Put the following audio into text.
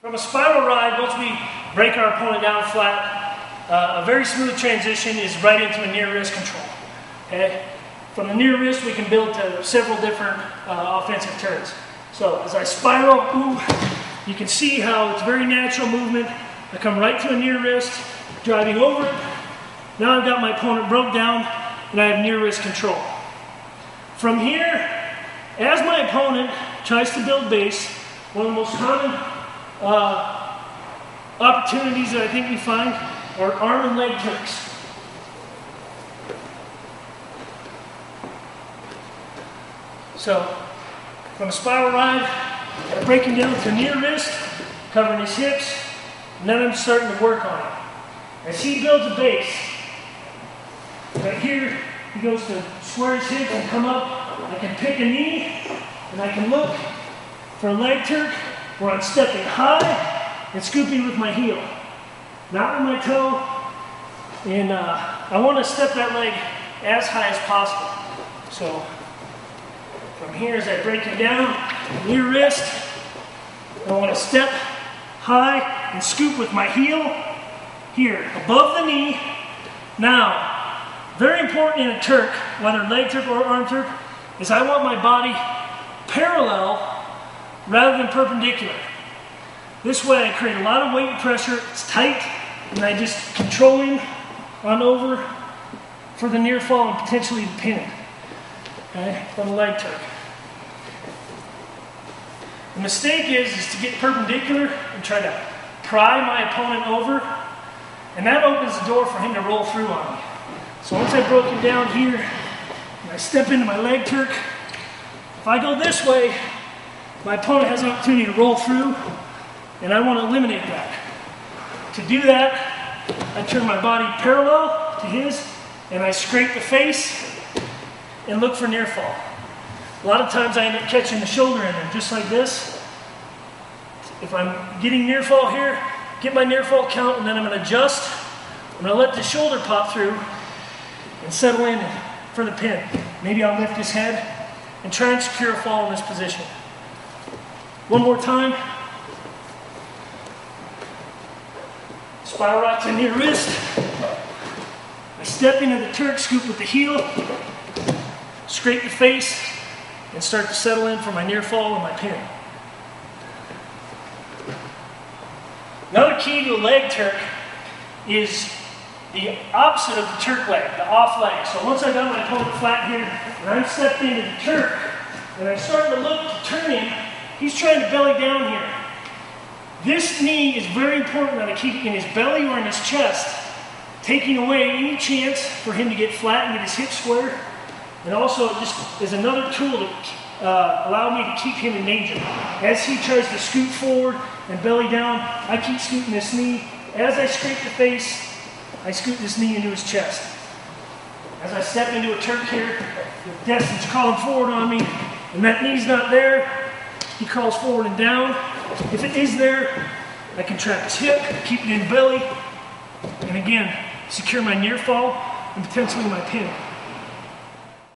From a spiral ride, once we break our opponent down flat, a very smooth transition is right into a near wrist control. Okay? From the near wrist, we can build to several different offensive turns. So as I spiral, you can see how it's very natural movement. I come right to a near wrist, driving over it. Now I've got my opponent broke down, and I have near wrist control. From here, as my opponent tries to build base, one of the most common opportunities that I think we find are arm and leg turks. So, from a spiral ride, breaking down to near wrist, covering his hips, and then I'm starting to work on it. As he builds a base, right here, he goes to square his hips and come up. I can pick a knee, and I can look for a leg turk where I'm stepping high and scooping with my heel, not with my toe. And I want to step that leg as high as possible. So from here, as I break him down, near wrist, I want to step high and scoop with my heel here, above the knee. Now, very important in a Turk, whether leg Turk or arm Turk, is I want my body parallel rather than perpendicular. This way I create a lot of weight and pressure, it's tight, and I just control him on over for the near fall and potentially the pin. Okay, from a leg Turk. The mistake is to get perpendicular and try to pry my opponent over, and that opens the door for him to roll through on me. So once I broke him down here, and I step into my leg Turk, if I go this way, my opponent has an opportunity to roll through, and I want to eliminate that. To do that, I turn my body parallel to his, and I scrape the face and look for near fall. A lot of times I end up catching the shoulder in there, just like this. If I'm getting near fall here, get my near fall count, and then I'm going to adjust. I'm going to let the shoulder pop through and settle in for the pin. Maybe I'll lift his head and try and secure a fall in this position. One more time. Spiral right to near wrist. I step into the Turk, scoop with the heel, scrape the face, and start to settle in for my near fall and my pin. Another key to a leg Turk is the opposite of the Turk leg, the off leg. So once I got my opponent flat here, and I'm stepped into the Turk, and I'm starting to look to turn him, he's trying to belly down here. This knee is very important that I keep in his belly or in his chest, taking away any chance for him to get flat and get his hips square. And also, it just is another tool to allow me to keep him in danger. As he tries to scoot forward and belly down, I keep scooting this knee. As I scrape the face, I scoot this knee into his chest. As I step into a Turk here, the Destin's crawling forward on me, and that knee's not there. He crawls forward and down. If it is there, I can trap his hip, keep it in belly, and again, secure my near fall and potentially my pin.